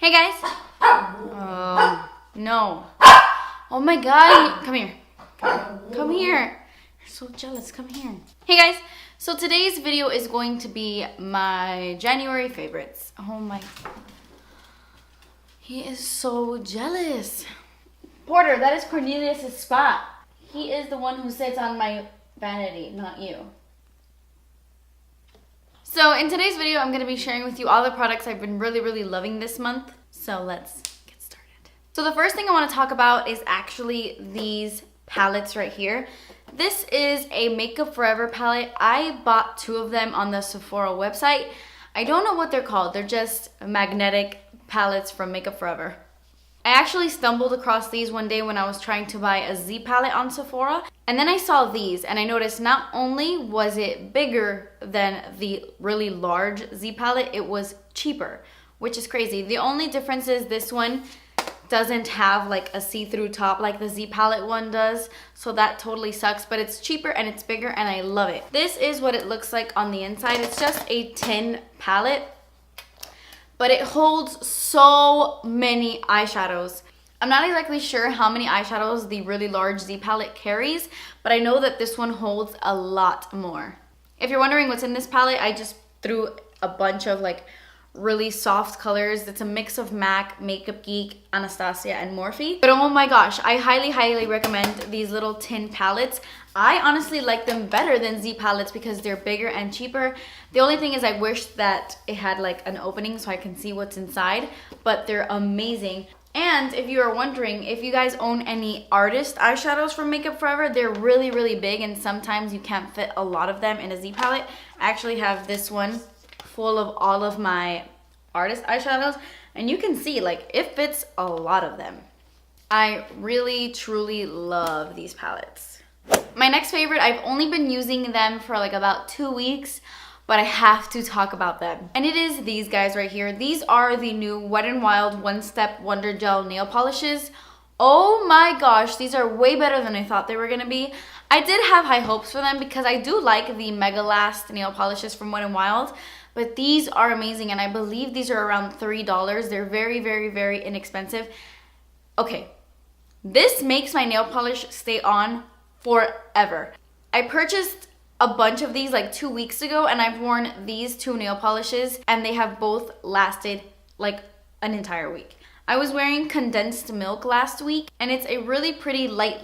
Hey guys. Oh, no. Oh my god. Come here. Come here. You're so jealous. Come here. Hey guys. So today's video is going to be my January favorites. Oh my. He is so jealous. Porter, that is Cornelius' spot. He is the one who sits on my vanity, not you. So in today's video, I'm going to be sharing with you all the products I've been really loving this month. So let's get started. So the first thing I want to talk about is actually these palettes right here. This is a Makeup Forever palette. I bought 2 of them on the Sephora website. I don't know what they're called. They're just magnetic palettes from Makeup Forever. I actually stumbled across these one day when I was trying to buy a Z palette on Sephora. And then I saw these and I noticed not only was it bigger than the really large Z palette, it was cheaper, which is crazy. The only difference is this one doesn't have like a see-through top like the Z palette one does. So that totally sucks, but it's cheaper and it's bigger and I love it. This is what it looks like on the inside. It's just a tin palette, but it holds so many eyeshadows. I'm not exactly sure how many eyeshadows the really large Z palette carries, but I know that this one holds a lot more. If you're wondering what's in this palette, I just threw a bunch of like really soft colors. It's a mix of MAC, Makeup Geek, Anastasia, and Morphe. But oh my gosh, I highly recommend these little tin palettes. I honestly like them better than Z palettes because they're bigger and cheaper. The only thing is I wish that it had like an opening so I can see what's inside, but they're amazing. And if you are wondering if you guys own any artist eyeshadows from Makeup Forever, they're really big and sometimes you can't fit a lot of them in a Z palette. I actually have this one full of all of my artist eyeshadows and you can see like it fits a lot of them. I really truly love these palettes. My next favorite, I've only been using them for like about 2 weeks, but I have to talk about them. And it is these guys right here. These are the new Wet n Wild One Step Wonder Gel nail polishes. Oh my gosh, these are way better than I thought they were gonna be. I did have high hopes for them because I do like the Mega Last nail polishes from Wet n Wild, but these are amazing and I believe these are around $3. They're very inexpensive. Okay, this makes my nail polish stay on forever. I purchased a bunch of these like 2 weeks ago and I've worn these 2 nail polishes and they have both lasted like an entire week. I was wearing Condensed Milk last week and it's a really pretty light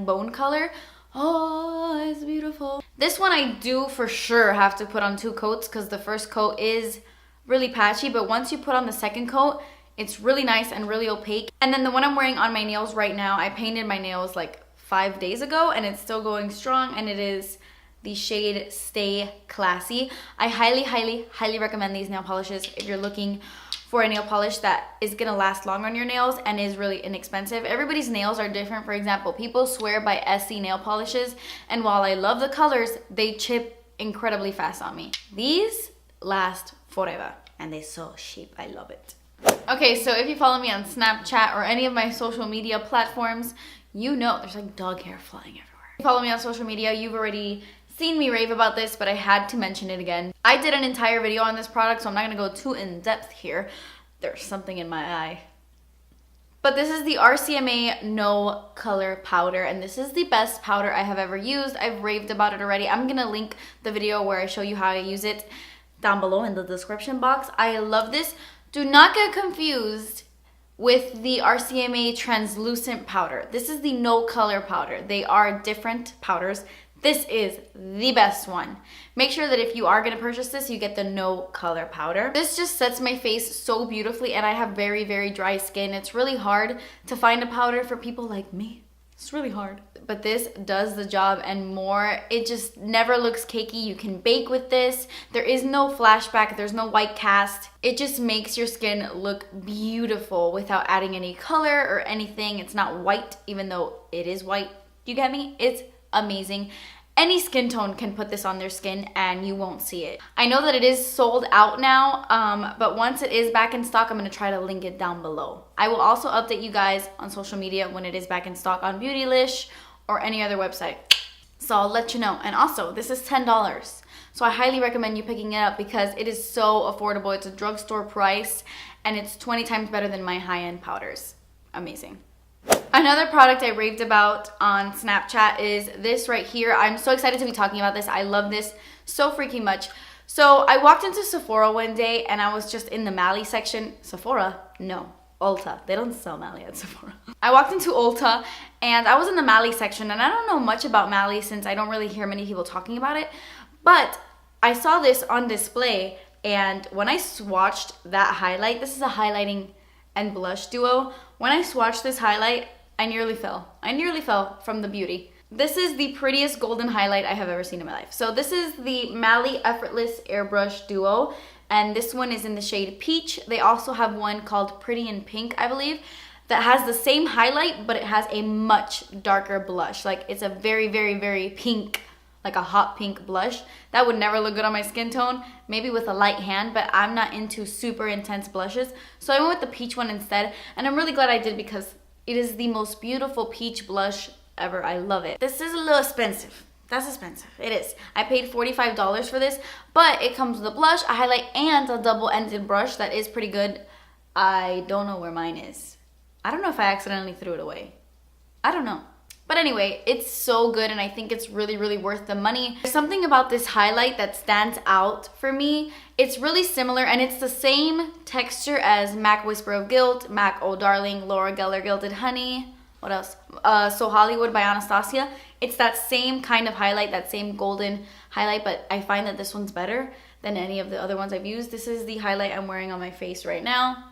bone color. Oh, it's beautiful. This one I do for sure have to put on 2 coats because the first coat is really patchy, but once you put on the second coat, it's really nice and really opaque. And then the one I'm wearing on my nails right now, I painted my nails like 5 days ago and it's still going strong and it is the shade Stay Classy. I highly recommend these nail polishes if you're looking for a nail polish that is gonna last long on your nails and is really inexpensive. Everybody's nails are different. For example, people swear by SC nail polishes and while I love the colors, they chip incredibly fast on me. These last forever and they're so cheap. I love it. Okay, so if you follow me on Snapchat or any of my social media platforms, you know there's like dog hair flying everywhere. If you follow me on social media, you've already seen me rave about this, but I had to mention it again. I did an entire video on this product, so I'm not gonna go too in depth here. There's something in my eye. But this is the RCMA No Color Powder, and this is the best powder I have ever used. I've raved about it already. I'm gonna link the video where I show you how I use it down below in the description box. I love this. Do not get confused with the RCMA translucent powder. This is the no color powder. They are different powders. This is the best one. Make sure that if you are gonna purchase this, you get the no color powder. This just sets my face so beautifully and I have very dry skin. It's really hard to find a powder for people like me. It's really hard. But this does the job and more. It just never looks cakey. You can bake with this. There is no flashback. There's no white cast. It just makes your skin look beautiful without adding any color or anything. It's not white, even though it is white. You get me? It's amazing. Any skin tone can put this on their skin and you won't see it. I know that it is sold out now, but once it is back in stock, I'm gonna try to link it down below. I will also update you guys on social media when it is back in stock on Beautylish or any other website. So I'll let you know. And also, this is $10. So I highly recommend you picking it up because it is so affordable. It's a drugstore price and it's 20 times better than my high-end powders. Amazing. Another product I raved about on Snapchat is this right here. I'm so excited to be talking about this. I love this so freaking much. So I walked into Sephora one day and I was just in the Mally section. Sephora? No. Ulta. They don't sell Mally at Sephora. I walked into Ulta and I was in the Mally section, and I don't know much about Mally since I don't really hear many people talking about it. But I saw this on display, and when I swatched that highlight, this is a highlighting and blush duo. When I swatched this highlight, I nearly fell. I nearly fell from the beauty. This is the prettiest golden highlight I have ever seen in my life. So this is the Mally Effortless Airbrush Duo, and this one is in the shade Peach. They also have one called Pretty in Pink, I believe, that has the same highlight, but it has a much darker blush. Like, it's a very, very, very pink, like a hot pink blush. That would never look good on my skin tone, maybe with a light hand, but I'm not into super intense blushes. So I went with the peach one instead, and I'm really glad I did because it is the most beautiful peach blush ever. I love it. This is a little expensive. That's expensive. It is. I paid $45 for this, but it comes with a blush, a highlight, and a double-ended brush that is pretty good. I don't know where mine is. I don't know if I accidentally threw it away. I don't know. But anyway, it's so good, and I think it's really, really worth the money. There's something about this highlight that stands out for me. It's really similar, and it's the same texture as MAC Whisper of Guilt, MAC Oh Darling, Laura Geller Gilded Honey. What else? So Hollywood by Anastasia. It's that same kind of highlight, that same golden highlight, but I find that this one's better than any of the other ones I've used. This is the highlight I'm wearing on my face right now,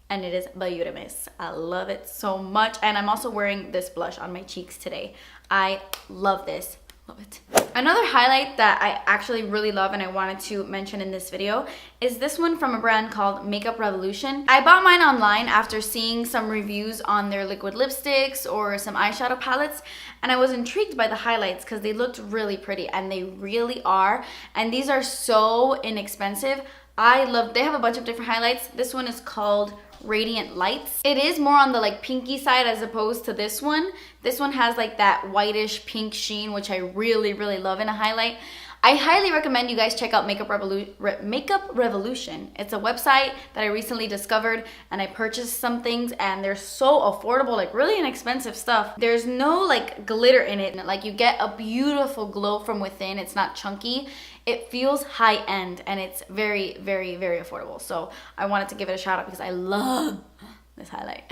and it is beautimous. I love it so much, and I'm also wearing this blush on my cheeks today. I love this. Love it. Another highlight that I actually really love and I wanted to mention in this video is this one from a brand called Makeup Revolution. I bought mine online after seeing some reviews on their liquid lipsticks or some eyeshadow palettes, and I was intrigued by the highlights because they looked really pretty, and they really are. And these are so inexpensive. They have a bunch of different highlights. This one is called Radiant Lights. It is more on the like pinky side as opposed to this one. This one has like that whitish pink sheen, which I really, really love in a highlight. I highly recommend you guys check out Makeup Revolution. It's a website that I recently discovered, and I purchased some things, and they're so affordable, like really inexpensive stuff. There's no like glitter in it. Like, you get a beautiful glow from within. It's not chunky. It feels high end, and it's very, very, very affordable. So I wanted to give it a shout out because I love this highlight.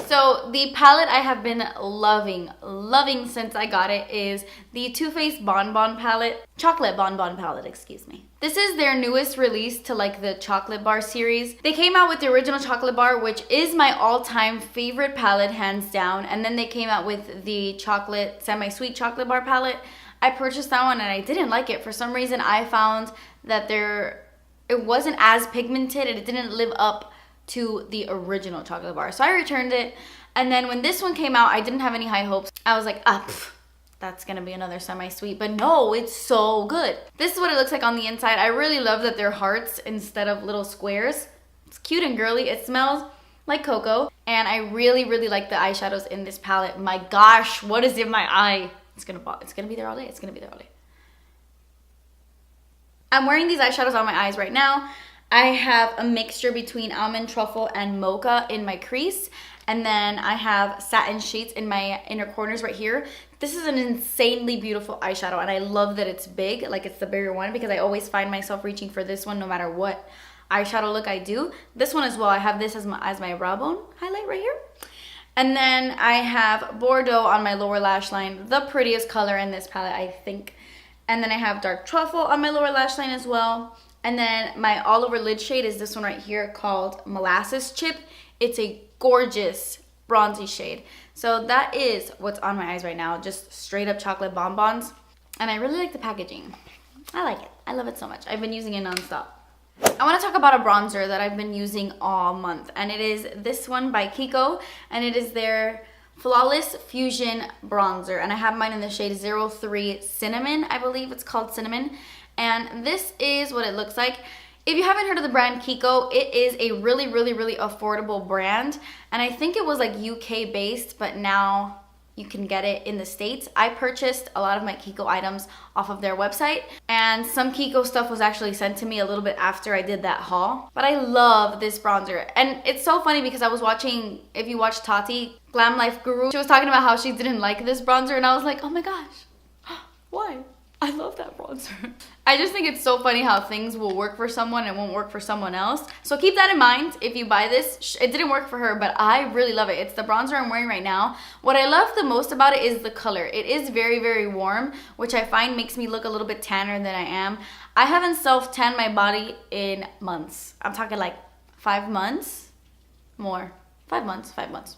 So the palette I have been loving since I got it is the Too Faced Bonbon palette. Chocolate Bonbon palette, excuse me. This is their newest release to like the chocolate bar series. They came out with the original chocolate bar, which is my all-time favorite palette, hands down. And then they came out with the chocolate, semi-sweet chocolate bar palette. I purchased that one and I didn't like it. For some reason, I found that it wasn't as pigmented and it didn't live up to the original chocolate bar. So I returned it. And then when this one came out, I didn't have any high hopes. I was like, that's gonna be another semi-sweet. But no, it's so good. This is what it looks like on the inside. I really love that they're hearts instead of little squares. It's cute and girly. It smells like cocoa. And I really, really like the eyeshadows in this palette. My gosh, what is in my eye? It's gonna be there all day. It's gonna be there all day. I'm wearing these eyeshadows on my eyes right now. I have a mixture between almond truffle and mocha in my crease. And then I have satin sheets in my inner corners right here. This is an insanely beautiful eyeshadow, and I love that it's big, like it's the bigger one, because I always find myself reaching for this one no matter what eyeshadow look I do. This one as well, I have this as my brow bone highlight right here. And then I have Bordeaux on my lower lash line, the prettiest color in this palette, I think. And then I have dark truffle on my lower lash line as well. And then my all over lid shade is this one right here called Molasses Chip. It's a gorgeous bronzy shade. So that is what's on my eyes right now, just straight up chocolate bonbons. And I really like the packaging. I like it. I love it so much. I've been using it nonstop. I want to talk about a bronzer that I've been using all month, and it is this one by Kiko, and it is their Flawless Fusion Bronzer, and I have mine in the shade 03 Cinnamon. I believe it's called Cinnamon, and this is what it looks like. If you haven't heard of the brand Kiko, it is a really, really, really affordable brand, and I think it was like UK based, but now you can get it in the States. I purchased a lot of my Kiko items off of their website, and some Kiko stuff was actually sent to me a little bit after I did that haul. But I love this bronzer. And it's so funny because I was watching, if you watch Tati, Glam Life Guru, she was talking about how she didn't like this bronzer, and I was like, oh my gosh, why? I love that bronzer. I just think it's so funny how things will work for someone and won't work for someone else. So keep that in mind if you buy this. It didn't work for her, but I really love it. It's the bronzer I'm wearing right now. What I love the most about it is the color. It is very, very warm, which I find makes me look a little bit tanner than I am. I haven't self-tanned my body in months. I'm talking like 5 months, more. 5 months, 5 months.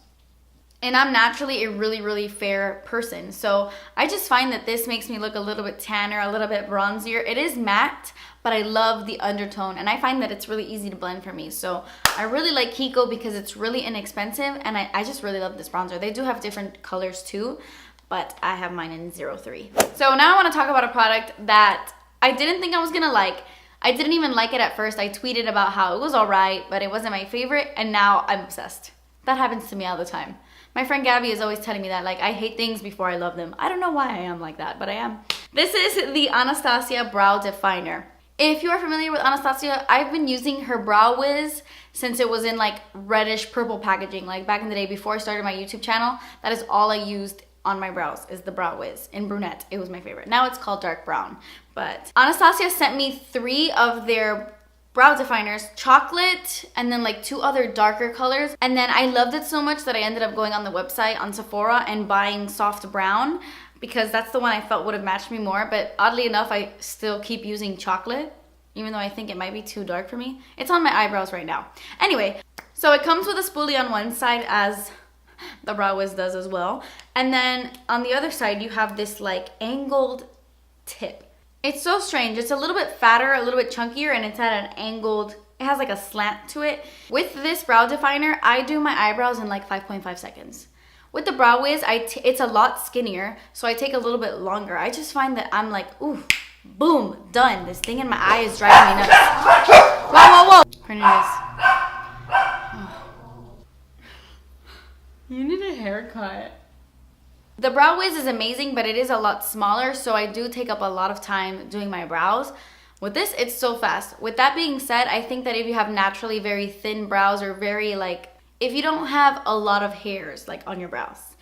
And I'm naturally a really, really fair person. So I just find that this makes me look a little bit tanner, a little bit bronzier. It is matte, but I love the undertone. And I find that it's really easy to blend for me. So I really like Kiko because it's really inexpensive. And I just really love this bronzer. They do have different colors too, but I have mine in 03. So now I want to talk about a product that I didn't think I was going to like. I didn't even like it at first. I tweeted about how it was all right, but it wasn't my favorite. And now I'm obsessed. That happens to me all the time. My friend Gabby is always telling me that, like, I hate things before I love them. I don't know why I am like that, but I am. This is the Anastasia Brow Definer. If you are familiar with Anastasia, I've been using her Brow Wiz since it was in like reddish purple packaging, like back in the day before I started my YouTube channel. That is all I used on my brows, is the Brow Wiz in brunette. It was my favorite. Now it's called dark brown. But Anastasia sent me 3 of their brow definers, chocolate, and then like 2 other darker colors. And then I loved it so much that I ended up going on the website on Sephora and buying soft brown because that's the one I felt would have matched me more. But oddly enough, I still keep using chocolate, even though I think it might be too dark for me. It's on my eyebrows right now. Anyway, so it comes with a spoolie on one side, as the Brow Wiz does as well. And then on the other side, you have this like angled tip. It's so strange. It's a little bit fatter, a little bit chunkier, and it's at an angled, it has like a slant to it. With this brow definer, I do my eyebrows in like 5.5 seconds. With the Brow Wiz, it's a lot skinnier, so I take a little bit longer. I just find that I'm like, ooh, boom, done. This thing in my eye is driving me nuts. Whoa, whoa, whoa. Cornelius. Oh. You need a haircut. The Brow Wiz is amazing, but it is a lot smaller, so I do take up a lot of time doing my brows. With this, it's so fast. With that being said, I think that if you have naturally very thin brows or very like, if you don't have a lot of hairs like on your brows,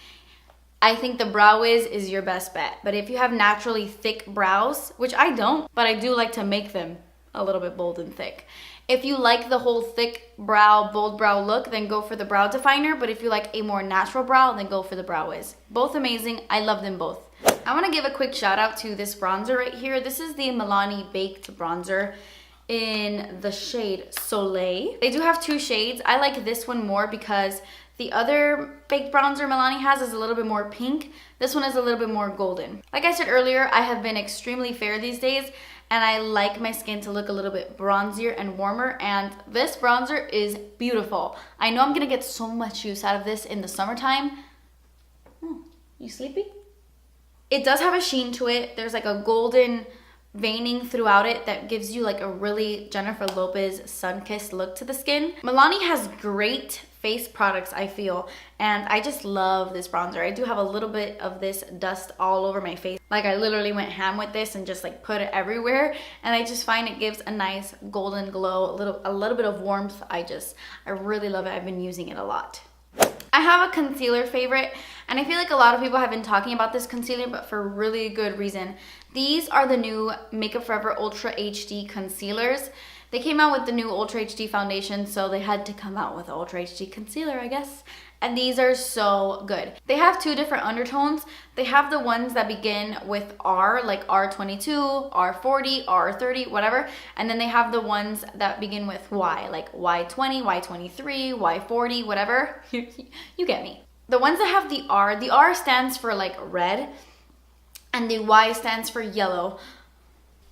I think the Brow Wiz is your best bet. But if you have naturally thick brows, which I don't, but I do like to make them a little bit bold and thick. If you like the whole thick brow, bold brow look, then go for the brow definer. But if you like a more natural brow, then go for the Brow Wiz. Both amazing. I love them both. I want to give a quick shout out to this bronzer right here. This is the Milani Baked Bronzer in the shade Soleil. They do have 2 shades. I like this one more because the other baked bronzer Milani has is a little bit more pink. This one is a little bit more golden. Like I said earlier, I have been extremely fair these days, and I like my skin to look a little bit bronzier and warmer, and this bronzer is beautiful. I know I'm gonna get so much use out of this in the summertime. Oh, you sleepy? It does have a sheen to it. There's like a golden veining throughout it that gives you like a really Jennifer Lopez sun-kissed look to the skin. Milani has great face products, I feel, and I just love this bronzer. I do have a little bit of this dust all over my face. Like I literally went ham with this and just like put it everywhere, and I just find it gives a nice golden glow, a little bit of warmth. I really love it. I've been using it a lot. I have a concealer favorite, and I feel like a lot of people have been talking about this concealer, but for really good reason. These are the new Makeup Forever Ultra HD concealers. They came out with the new Ultra HD foundation, so they had to come out with Ultra HD concealer, I guess. And these are so good. They have 2 different undertones. They have the ones that begin with R, like R22, R40, R30, whatever. And then they have the ones that begin with Y, like Y20, Y23, Y40, whatever. You get me. The ones that have the R stands for like red, and the Y stands for yellow.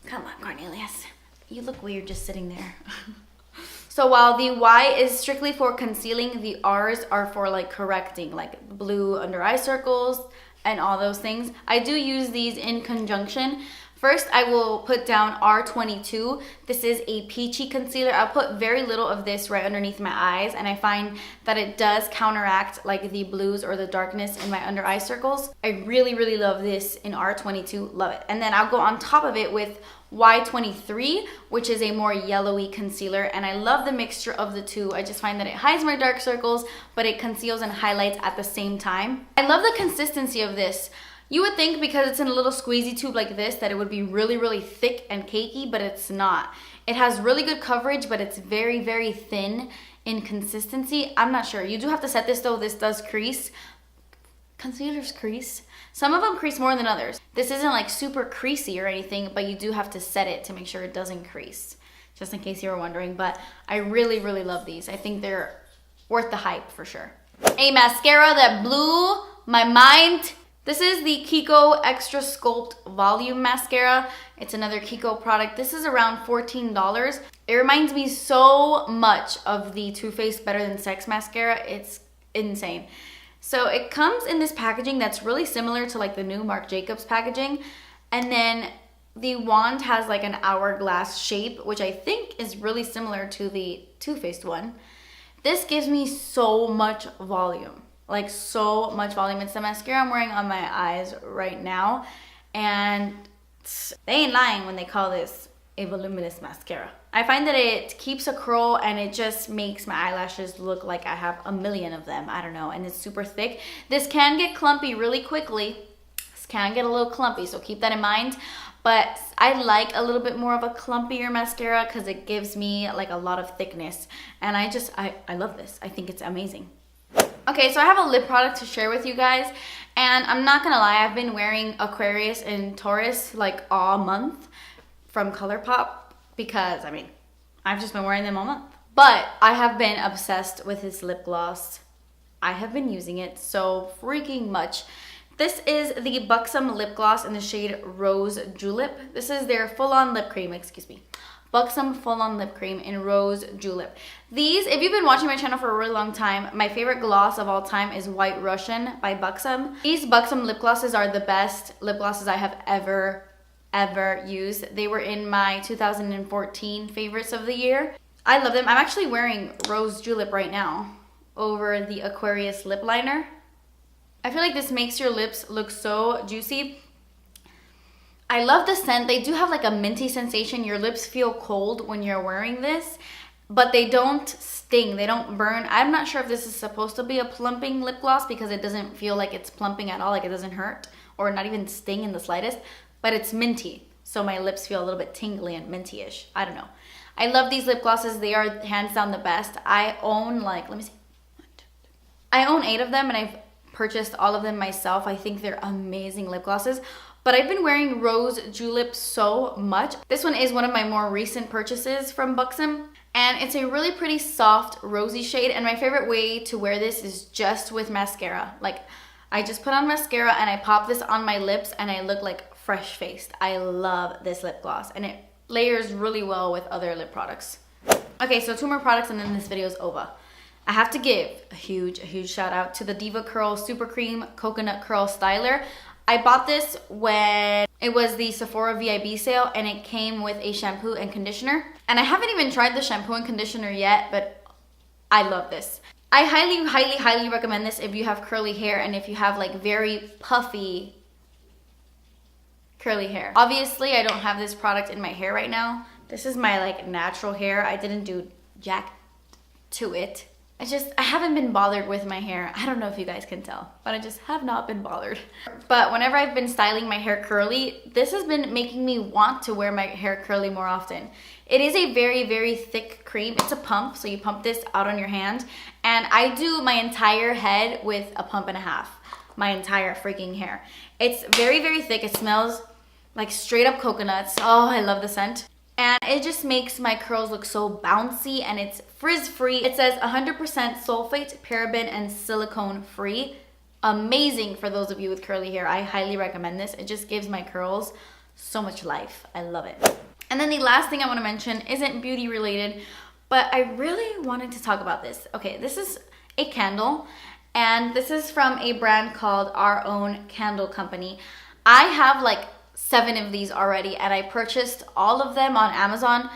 Come on, Cornelius. You look weird just sitting there. So while the Y is strictly for concealing, the R's are for like correcting, like blue under eye circles and all those things. I do use these in conjunction. First, I will put down R22. This is a peachy concealer. I'll put very little of this right underneath my eyes, and I find that it does counteract like the blues or the darkness in my under eye circles. I really, really love this in R22. Love it. And then I'll go on top of it with Y23, which is a more yellowy concealer, and I love the mixture of the two. I just find that it hides my dark circles, but it conceals and highlights at the same time. I love the consistency of this. You would think because it's in a little squeezy tube like this that it would be really, really thick and cakey, but it's not. It has really good coverage, but it's very, very thin in consistency. I'm not sure. You do have to set this though. This does crease. Concealers crease. Some of them crease more than others. This isn't like super creasy or anything, but you do have to set it to make sure it doesn't crease, just in case you were wondering. But I really, really love these. I think they're worth the hype for sure. A mascara that blew my mind. This is the Kiko Extra Sculpt Volume Mascara. It's another Kiko product. This is around $14. It reminds me so much of the Too Faced Better Than Sex mascara. It's insane. So it comes in this packaging that's really similar to like the new Marc Jacobs packaging. And then the wand has like an hourglass shape, which I think is really similar to the Too Faced one. This gives me so much volume. Like so much volume. It's the mascara I'm wearing on my eyes right now, and they ain't lying when they call this a voluminous mascara. I find that it keeps a curl and it just makes my eyelashes look like I have a million of them. I don't know, and it's super thick. This can get clumpy really quickly. This can get a little clumpy, so keep that in mind. But I like a little bit more of a clumpier mascara because it gives me like a lot of thickness, and I love this. I think it's amazing. Okay, so I have a lip product to share with you guys, and I'm not gonna lie, I've been wearing Aquarius and Taurus like all month from ColourPop because, I mean, I've just been wearing them all month. But I have been obsessed with this lip gloss. I have been using it so freaking much. This is the Buxom lip gloss in the shade Rose Julep. This is their full-on lip cream, excuse me. Buxom full-on lip cream in Rose Julep. These, if you've been watching my channel for a really long time, my favorite gloss of all time is White Russian by Buxom. These Buxom lip glosses are the best lip glosses I have ever used. They were in my 2014 favorites of the year. I love them. I'm actually wearing Rose Julep right now over the Aquarius lip liner. I feel like this makes your lips look so juicy. I love the scent. They do have like a minty sensation. Your lips feel cold when you're wearing this, but they don't sting. They don't burn. I'm not sure if this is supposed to be a plumping lip gloss because it doesn't feel like it's plumping at all. Like it doesn't hurt or not even sting in the slightest, but it's minty. So my lips feel a little bit tingly and minty-ish. I don't know. I love these lip glosses. They are hands down the best. I own like, let me see. I own 8 of them and I've purchased all of them myself. I think they're amazing lip glosses. But I've been wearing Rose Julep so much. This one is one of my more recent purchases from Buxom. And it's a really pretty soft rosy shade. And my favorite way to wear this is just with mascara. Like, I just put on mascara and I pop this on my lips and I look like fresh-faced. I love this lip gloss. And it layers really well with other lip products. Okay, so 2 more products and then this video is over. I have to give a huge shout out to the Diva Curl Super Cream Coconut Curl Styler. I bought this when it was the Sephora VIB sale and it came with a shampoo and conditioner. And I haven't even tried the shampoo and conditioner yet, but I love this. I highly recommend this if you have curly hair and if you have like very puffy curly hair. Obviously, I don't have this product in my hair right now. This is my like natural hair. I didn't do jack to it. I haven't been bothered with my hair. I don't know if you guys can tell, but I just have not been bothered. But whenever I've been styling my hair curly, this has been making me want to wear my hair curly more often. It is a very thick cream. It's a pump, so you pump this out on your hand. And I do my entire head with a pump and a half. My entire freaking hair. It's very thick. It smells like straight up coconuts. Oh, I love the scent. And it just makes my curls look so bouncy and it's frizz-free. It says 100% sulfate, paraben, and silicone free. Amazing for those of you with curly hair. I highly recommend this. It just gives my curls so much life. I love it. And then the last thing I want to mention isn't beauty related, but I really wanted to talk about this. Okay, this is a candle and this is from a brand called Our Own Candle Company. I have like 7 of these already, and I purchased all of them on Amazon.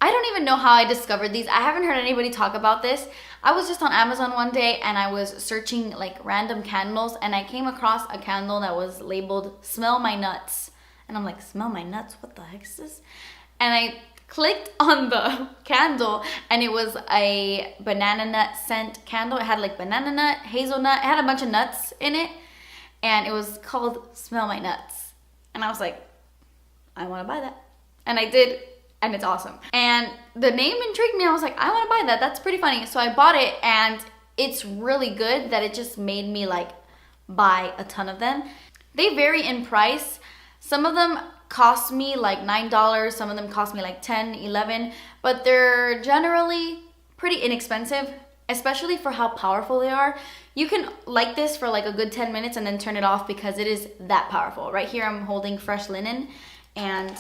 I don't even know how I discovered these. I haven't heard anybody talk about this. I was just on Amazon one day and I was searching like random candles, and I came across a candle that was labeled "Smell My Nuts." And I'm like, smell my nuts? What the heck is this? And I clicked on the candle, and it was a banana nut scent candle. It had like banana nut, hazelnut, it had a bunch of nuts in it, and it was called "Smell My Nuts." And I was like, I want to buy that. And I did, and it's awesome. And the name intrigued me. I was like, I want to buy that. That's pretty funny. So I bought it, and it's really good that it just made me like buy a ton of them. They vary in price. Some of them cost me like $9, some of them cost me like $10, $11, but they're generally pretty inexpensive, especially for how powerful they are. You can light this for like a good 10 minutes and then turn it off because it is that powerful. Right here I'm holding fresh linen, and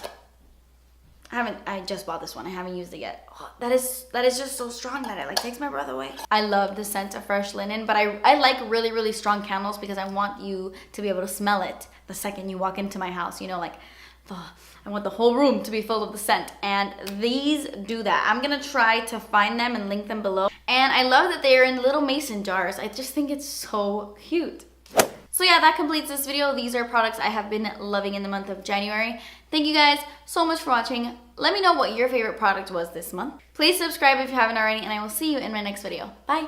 I just bought this one. I haven't used it yet. Oh, that is just so strong that it like takes my breath away. I love the scent of fresh linen, but I like really, really strong candles because I want you to be able to smell it the second you walk into my house. You know, like, I want the whole room to be full of the scent, and these do that. I'm gonna try to find them and link them below. And I love that they are in little mason jars. I just think it's so cute. So yeah, that completes this video. These are products I have been loving in the month of January. Thank you guys so much for watching. Let me know what your favorite product was this month. Please subscribe if you haven't already, and I will see you in my next video. Bye.